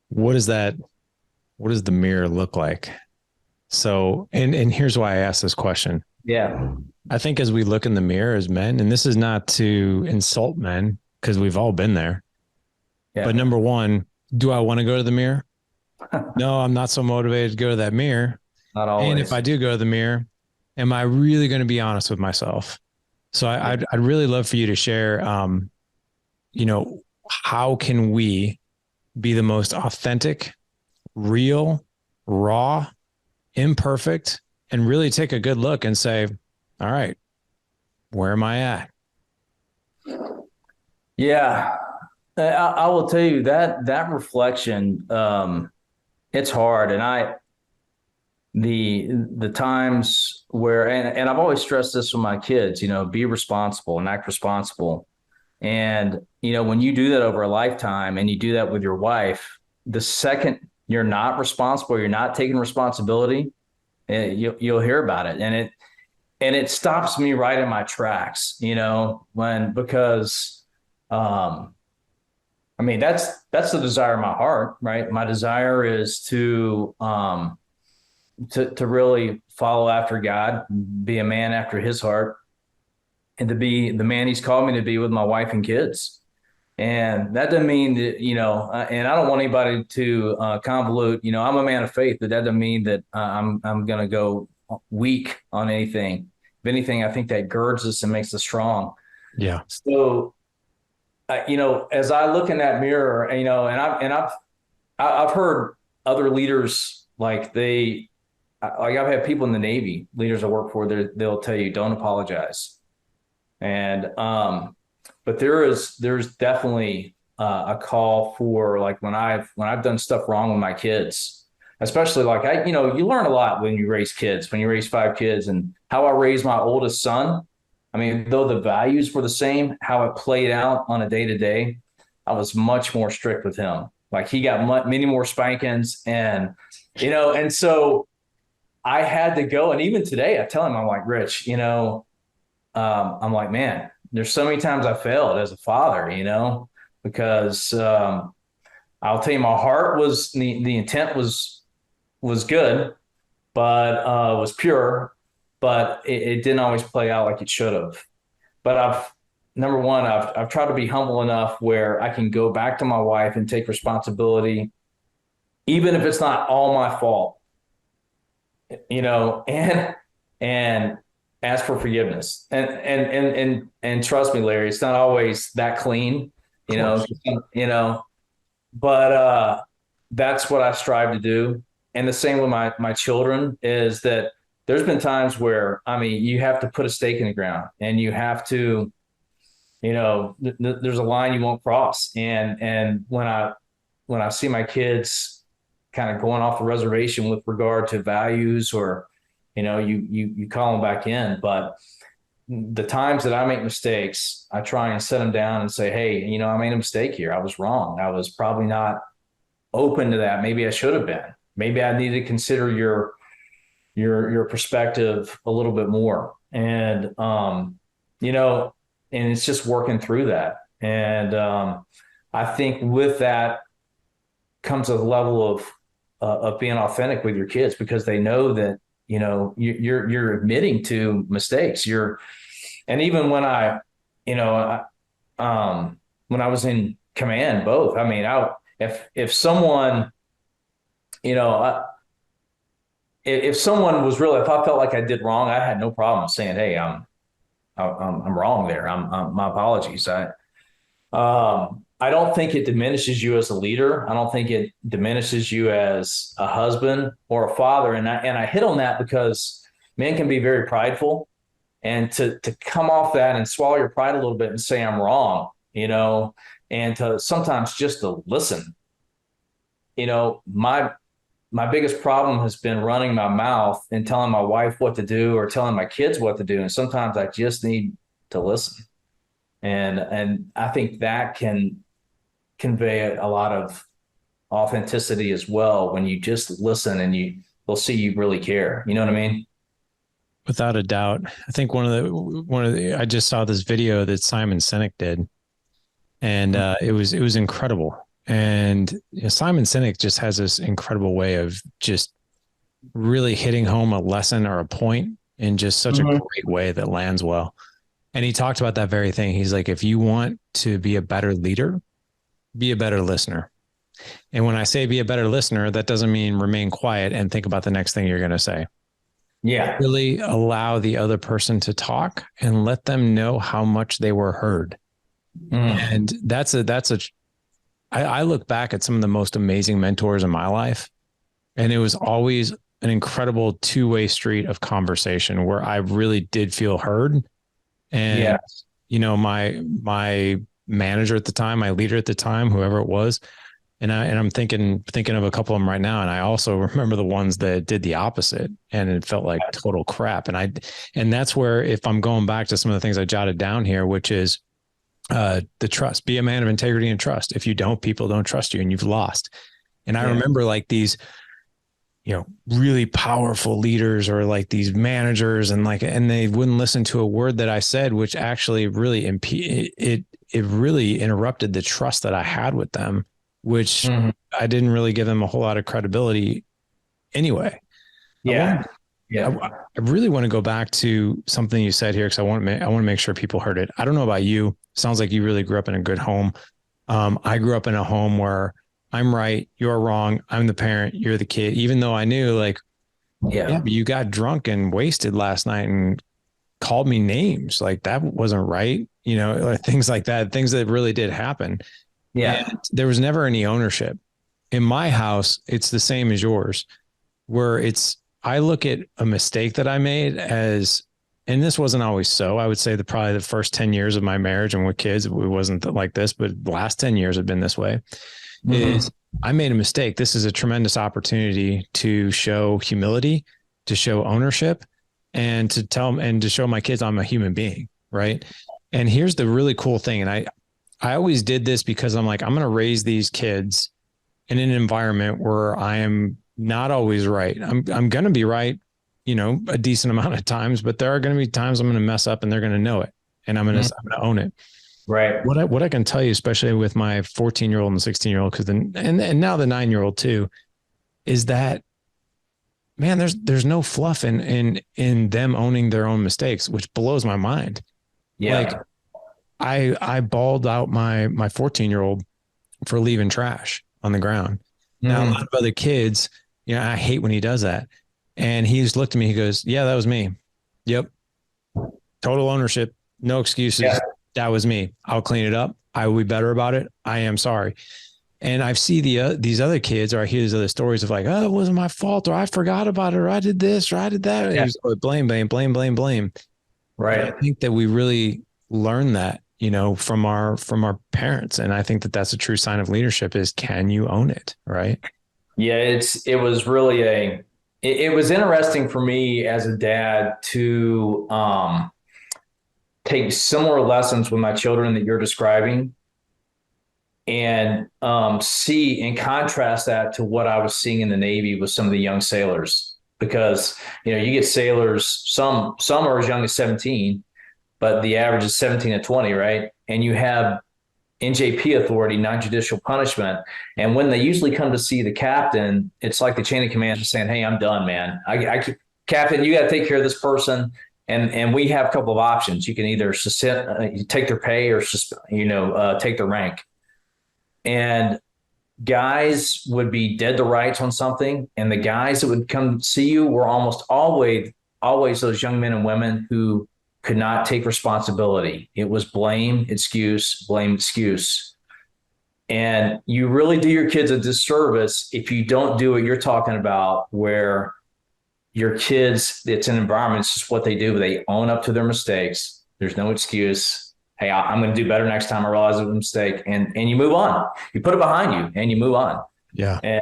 What does the mirror look like? So, and here's why I asked this question. Yeah. I think as we look in the mirror as men, and this is not to insult men, because we've all been there. Yeah. But number one, do I want to go to the mirror? No, I'm not so motivated to go to that mirror. Not always. And if I do go to the mirror, am I really going to be honest with myself? So I'd really love for you to share, how can we be the most authentic, real, raw, imperfect, and really take a good look and say, all right, where am I at? Yeah, I will tell you that reflection, it's hard. And the times where, and I've always stressed this with my kids, be responsible and act responsible. And, when you do that over a lifetime and you do that with your wife, the second you're not responsible, you're not taking responsibility, you'll hear about it. And it stops me right in my tracks, because, that's the desire of my heart, right? My desire is to really follow after God, be a man after his heart, and to be the man he's called me to be with my wife and kids. And that doesn't mean that, and I don't want anybody to convolute, I'm a man of faith, but that doesn't mean that I'm going to go weak on anything. If anything, I think that girds us and makes us strong. Yeah. So, as I look in that mirror, and I've heard other leaders, I've had people in the Navy, leaders I work for, they'll tell you, don't apologize. And, but there's definitely a call for, like, when I've done stuff wrong with my kids, especially you learn a lot when you raise kids, when you raise 5 kids. And how I raised my oldest son, though the values were the same, how it played out on a day-to-day, I was much more strict with him. Like he got many more spankings, and and so I had to go. And even today, I tell him, I'm like, Rich, I'm like, man, there's so many times I failed as a father, because I'll tell you, my heart was the intent was good, but was pure, but it didn't always play out like it should have. But number one, I've tried to be humble enough where I can go back to my wife and take responsibility, even if it's not all my fault, and ask for forgiveness. And trust me, Larry, it's not always that clean, you know, you know, but that's what I strive to do. And the same with my children is that there's been times where, I mean, you have to put a stake in the ground and you have to, there's a line you won't cross. And when I see my kids kind of going off the reservation with regard to values, or, you call them back in, but the times that I make mistakes, I try and set them down and say, hey, I made a mistake here. I was wrong. I was probably not open to that. Maybe I should have been. Maybe I need to consider your perspective a little bit more. And, and it's just working through that. And I think with that comes a level of being authentic with your kids, because they know that, you're admitting to mistakes. And even when when I was in command, both, I mean, if someone, if someone was really, if I felt like I did wrong, I had no problem saying, hey, I'm wrong there. My apologies. I don't think it diminishes you as a leader. I don't think it diminishes you as a husband or a father. And I hit on that because men can be very prideful, and to come off that and swallow your pride a little bit and say, I'm wrong, and to sometimes just to listen. My biggest problem has been running my mouth and telling my wife what to do or telling my kids what to do. And sometimes I just need to listen. And I think that can convey a lot of authenticity as well, when you just listen and they'll see you really care. You know what I mean? Without a doubt. I think I just saw this video that Simon Sinek did, and it was incredible. And Simon Sinek just has this incredible way of just really hitting home a lesson or a point in just such a great way that lands well. And he talked about that very thing. He's like, if you want to be a better leader, be a better listener. And when I say be a better listener, that doesn't mean remain quiet and think about the next thing you're going to say. Yeah. Really allow the other person to talk and let them know how much they were heard. And I look back at some of the most amazing mentors in my life, and it was always an incredible two-way street of conversation where I really did feel heard. And, my manager at the time, my leader at the time, whoever it was, and I'm thinking of a couple of them right now. And I also remember the ones that did the opposite, and it felt like total crap. And that's where, if I'm going back to some of the things I jotted down here, which is, the trust, be a man of integrity and trust. If you don't, people don't trust you and you've lost. And I remember like these, really powerful leaders or like these managers, and they wouldn't listen to a word that I said, which actually really it really interrupted the trust that I had with them, which I didn't really give them a whole lot of credibility anyway. Yeah. I really want to go back to something you said here, because I want to make sure people heard it. I don't know about you. Sounds like you really grew up in a good home. I grew up in a home where I'm right, you're wrong. I'm the parent, you're the kid. Even though I knew, like, but you got drunk and wasted last night and called me names, like that wasn't right. Things like that, things that really did happen. Yeah. And there was never any ownership. In my house, it's the same as yours, where I look at a mistake that I made as, and this wasn't always so, I would say that probably the first 10 years of my marriage and with kids, it wasn't like this, but the last 10 years have been this way, is I made a mistake. This is a tremendous opportunity to show humility, to show ownership, and to tell them and to show my kids I'm a human being. Right. And here's the really cool thing. And I always did this because I'm like, I'm going to raise these kids in an environment where I am not always right. I'm going to be right, a decent amount of times, but there are going to be times I'm going to mess up and they're going to know it, and I'm going to own it. Right. What I can tell you, especially with my 14-year-old and 16-year-old, and now the 9-year-old too, is that, man, there's no fluff in them owning their own mistakes, which blows my mind. Yeah. Like I bawled out my 14-year-old for leaving trash on the ground. Now, a lot of other kids, I hate when he does that. And he just looked at me, he goes, "Yeah, that was me. Yep. Total ownership. No excuses. Yeah. That was me. I'll clean it up. I will be better about it. I am sorry." And I see these other kids, or I hear these other stories of like, "Oh, it wasn't my fault," or "I forgot about it," or "I did this," or "I did that." Yeah. Blame. Right. And I think that we really learn that, from our parents. And I think that that's a true sign of leadership is, can you own it? Right. Yeah. It was really it was interesting for me as a dad to take similar lessons with my children that you're describing, and see and contrast that to what I was seeing in the Navy with some of the young sailors. Because, you get sailors, some are as young as 17, but the average is 17 to 20, right? And you have NJP authority, non-judicial punishment. And when they usually come to see the captain, it's like the chain of command is saying, "Hey, I'm done, man. Captain, you got to take care of this person." And we have a couple of options. You can either take their pay or take their rank. And guys would be dead to rights on something, and the guys that would come see you were almost always those young men and women who could not take responsibility. It was blame, excuse, blame, excuse. And you really do your kids a disservice if you don't do what you're talking about, where your kids, it's an environment, it's just what they do. They own up to their mistakes. There's no excuse. Hey, I'm going to do better next time. I realize it was a mistake, and you move on. You put it behind you and you move on. Yeah. And,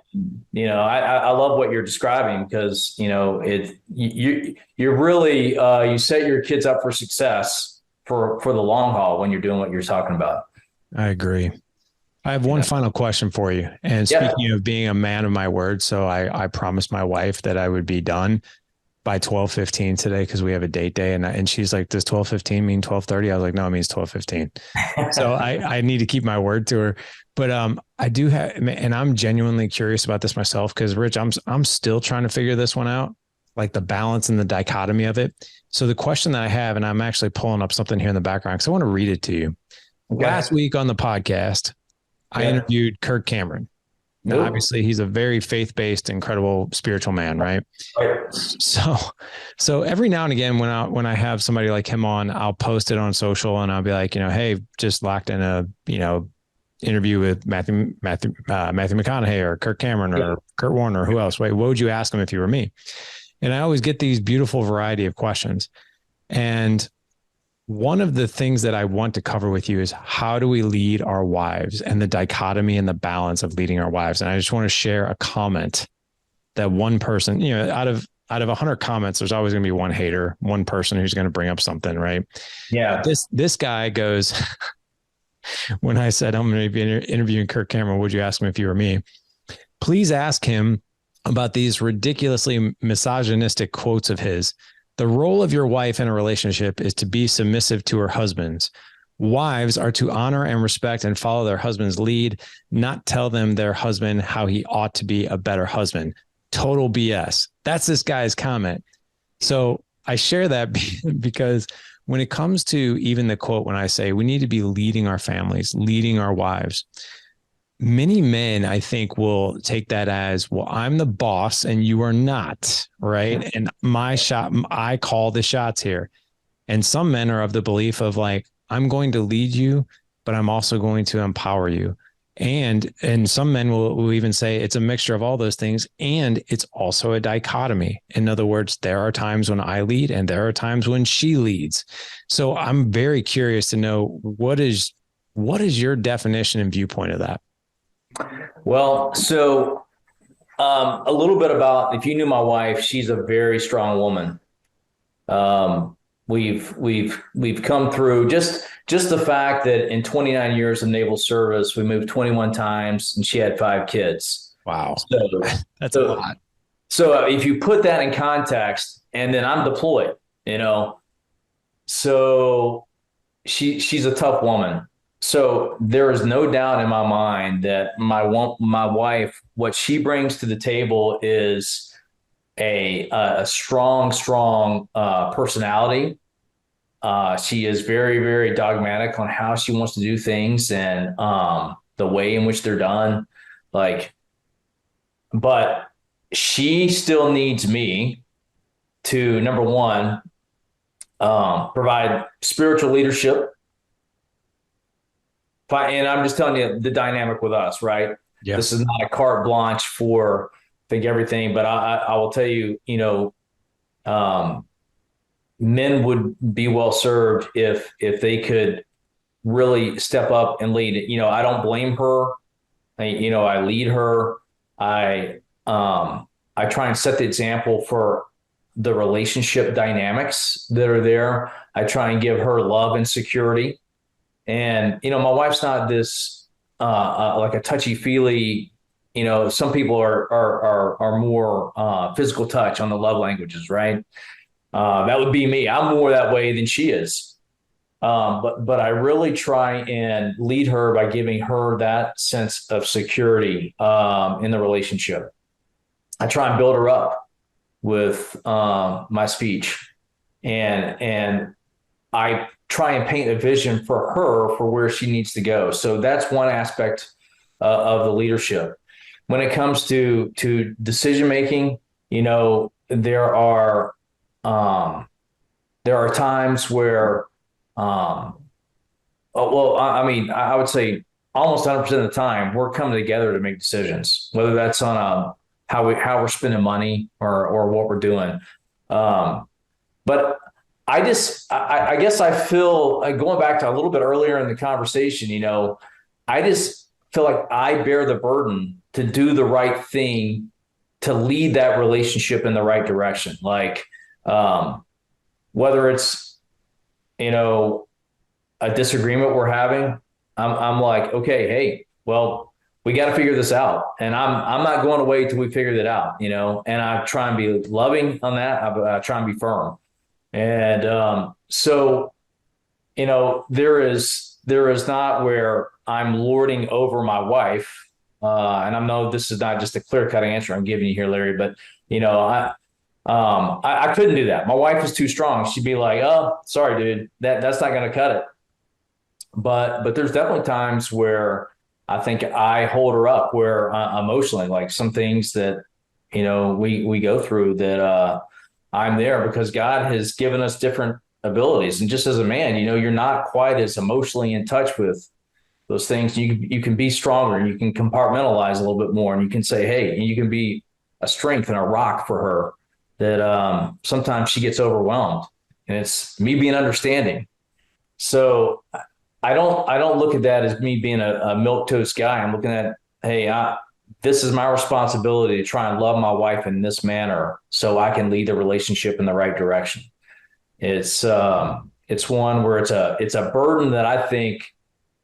I love what you're describing, because, you really, you set your kids up for success for the long haul when you're doing what you're talking about. I agree. I have one final question for you. And speaking of being a man of my word, so I promised my wife that I would be done by 12:15 today, because we have a date day, and she's like, "Does 12:15 mean 12:30?" I was like, "No, it means 12:15." So I need to keep my word to her. But I do have, and I'm genuinely curious about this myself, because Rich, I'm still trying to figure this one out, like the balance and the dichotomy of it. So the question that I have, and I'm actually pulling up something here in the background because I want to read it to you. Okay. Last week on the podcast, I interviewed Kirk Cameron. Now, obviously, he's a very faith-based, incredible spiritual man, right? So every now and again, when I have somebody like him on, I'll post it on social, and I'll be like, "Hey, just locked in a interview with Matthew McConaughey or Kirk Cameron or Kurt Warner, or who else? Wait, what would you ask him if you were me?" And I always get these beautiful variety of questions. And one of the things that I want to cover with you is, how do we lead our wives, and the dichotomy and the balance of leading our wives. And I just want to share a comment that one person, out of 100 comments, there's always going to be one hater, one person who's going to bring up something, right? Yeah. This guy goes, when I said I'm going to be interviewing Kirk Cameron, would you ask him if you were me? Please ask him about these ridiculously misogynistic quotes of his. The role of your wife in a relationship is to be submissive to her husbands. Wives are to honor and respect and follow their husband's lead, not tell them their husband how he ought to be a better husband. Total BS. That's this guy's comment. So I share that because when it comes to even the quote, when I say we need to be leading our families, leading our wives, many men, I think, will take that as, well, I'm the boss and you are not, right? And I call the shots here. And some men are of the belief of like, I'm going to lead you, but I'm also going to empower you. And some men will even say it's a mixture of all those things. And it's also a dichotomy. In other words, there are times when I lead and there are times when she leads. So I'm very curious to know, what is your definition and viewpoint of that? Well, so a little bit about, if you knew my wife, she's a very strong woman. we've come through just the fact that in 29 years of naval service, we moved 21 times and she had 5 kids. Wow. So, That's a so, lot. so if you put that in context, and then I'm deployed, so she's a tough woman. So there is no doubt in my mind that my wife, what she brings to the table is a strong personality. She is very, very dogmatic on how she wants to do things and the way in which they're done. But she still needs me to, number one, provide spiritual leadership. And I'm just telling you the dynamic with us, right? Yeah. This is not a carte blanche for everything, but I will tell you, men would be well served if they could really step up and lead. I don't blame her. I lead her. I try and set the example for the relationship dynamics that are there. I try and give her love and security. And, my wife's not this like a touchy-feely, some people are more physical touch on the love languages, right? That would be me. I'm more that way than she is. But I really try and lead her by giving her that sense of security in the relationship. I try and build her up with my speech, and I try and paint a vision for her for where she needs to go. So that's one aspect of the leadership. When it comes to decision making, there are times where, I would say almost 100% of the time we're coming together to make decisions, whether that's on how we're spending money or what we're doing. But I guess I feel going back to a little bit earlier in the conversation, I just feel like I bear the burden to do the right thing, to lead that relationship in the right direction. Whether it's, a disagreement we're having, I'm like, okay, hey, well, we got to figure this out. And I'm not going away till we figure it out, and I try and be loving on that. I try and be firm. And so, there is not where I'm lording over my wife. And I know this is not just a clear-cut answer I'm giving you here, Larry, but, I couldn't do that. My wife is too strong. She'd be like, oh, sorry, dude, that's not going to cut it. But there's definitely times where I think I hold her up where emotionally, like some things that, we go through that I'm there because God has given us different abilities. And just as a man, you're not quite as emotionally in touch with those things. You can be stronger and you can compartmentalize a little bit more, and you can say, hey, and you can be a strength and a rock for her that sometimes she gets overwhelmed, and it's me being understanding. So I don't look at that as me being a milquetoast guy. I'm looking at, hey, this is my responsibility to try and love my wife in this manner so I can lead the relationship in the right direction. It's one where it's a burden that I think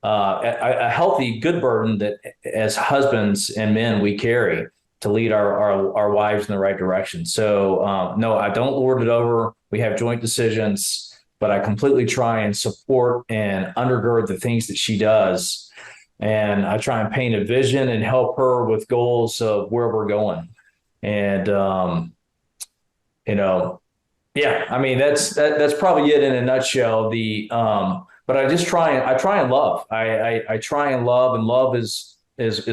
a healthy, good burden that as husbands and men we carry to lead our wives in the right direction. So no, I don't lord it over. We have joint decisions, but I completely try and support and undergird the things that she does. And I try and paint a vision and help her with goals of where we're going. And, yeah, I mean, that's probably it in a nutshell. But I try and love. I try and love, and love is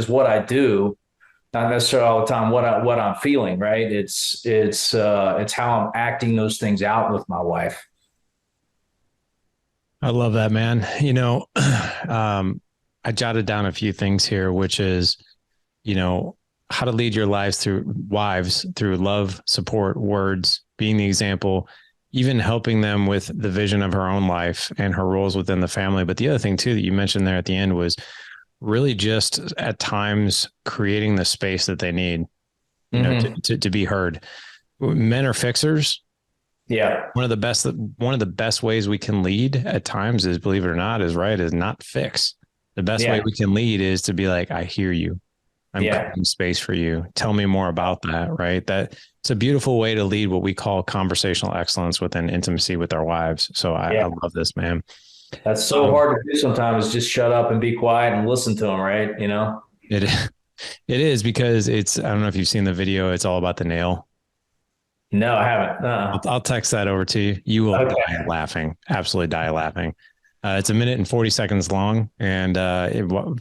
what I do. Not necessarily all the time what I'm feeling, right? It's how I'm acting those things out with my wife. I love that, man. I jotted down a few things here, which is, how to lead your wives through love, support, words, being the example, even helping them with the vision of her own life and her roles within the family. But the other thing too, that you mentioned there at the end was really just at times creating the space that they need, to be heard. Men are fixers. Yeah. One of the best ways we can lead at times is, believe it or not, is not fix. The best way Yeah. we can lead is to be like, I hear you. I'm Yeah. creating space for you. Tell me more about that. Right. That it's a beautiful way to lead what we call conversational excellence within intimacy with our wives. So I Yeah. love this, man. That's so hard to do sometimes, is just shut up and be quiet and listen to them, right? You know? It it is because I don't know if you've seen the video. It's all about the nail. No, I haven't. I'll text that over to you. You will Okay. die laughing, absolutely die laughing. It's a minute and 40 seconds long, and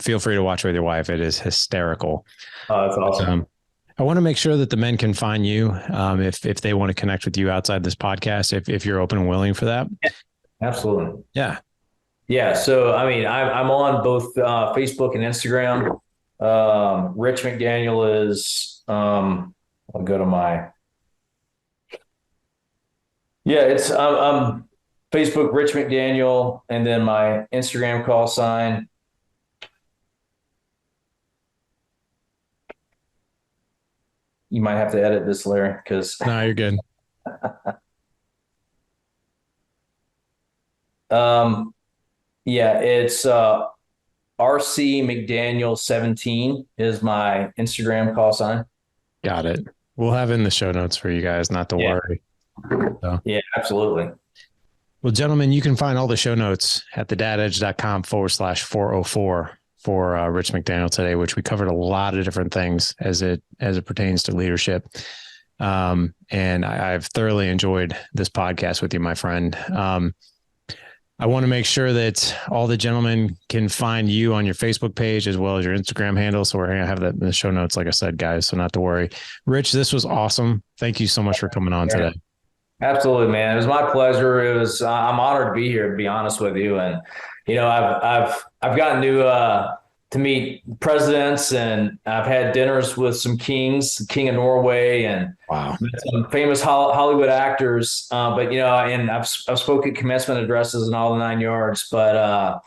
feel free to watch with your wife. It is hysterical. Oh, that's awesome. I want to make sure that the men can find you if they want to connect with you outside this podcast, if you're open and willing for that. Yeah, absolutely. Yeah. Yeah. So, I mean, I'm on both Facebook and Instagram. Rich McDaniel is, I'll go to it's Facebook, Rich McDaniel, and then my Instagram call sign. You might have to edit this, Larry, because No, you're good. It's RC McDaniel 17 is my Instagram call sign. Got it. We'll have in the show notes for you guys, not to worry. So. Yeah, absolutely. Well, gentlemen, you can find all the show notes at thedadedge.com/404 for Rich McDaniel today, which we covered a lot of different things as it pertains to leadership. And I've thoroughly enjoyed this podcast with you, my friend. I want to make sure that all the gentlemen can find you on your Facebook page as well as your Instagram handle. So we're going to have that in the show notes, like I said, guys. So not to worry. Rich, this was awesome. Thank you so much for coming on today. Absolutely, man. It was my pleasure. I'm honored to be here, to be honest with you. And, you know, I've gotten to meet presidents, and I've had dinners with some kings, the King of Norway, and wow, some famous Hollywood actors. But, you know, and I've spoken commencement addresses and all the 9 yards. But,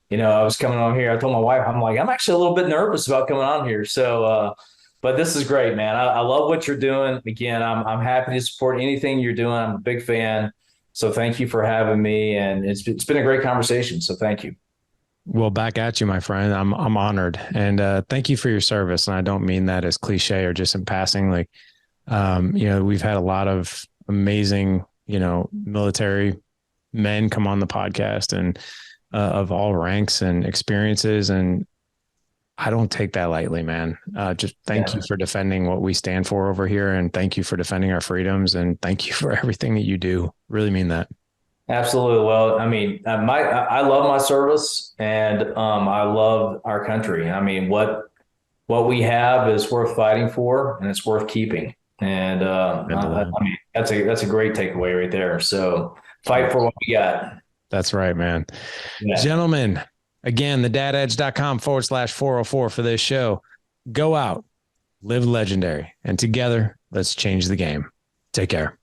you know, I was coming on here. I told my wife, I'm actually a little bit nervous about coming on here. So, but this is great, man. I love what you're doing. Again, I'm happy to support anything you're doing. I'm a big fan. So thank you for having me. And it's been a great conversation. So thank you. Well, back at you, my friend. I'm honored, and thank you for your service. And I don't mean that as cliche or just in passing. Like, you know, we've had a lot of amazing, you know, military men come on the podcast, and of all ranks and experiences, and I don't take that lightly, man. Just thank you for defending what we stand for over here, and thank you for defending our freedoms, and thank you for everything that you do. Really mean that. Absolutely. Well, I mean, I love my service, and I love our country. I mean, what we have is worth fighting for, and it's worth keeping. And I mean, that's a great takeaway right there. So fight for what we got. That's right, man. Yeah. Gentlemen, again, thedadedge.com/404 for this show. Go out, live legendary, and together, let's change the game. Take care.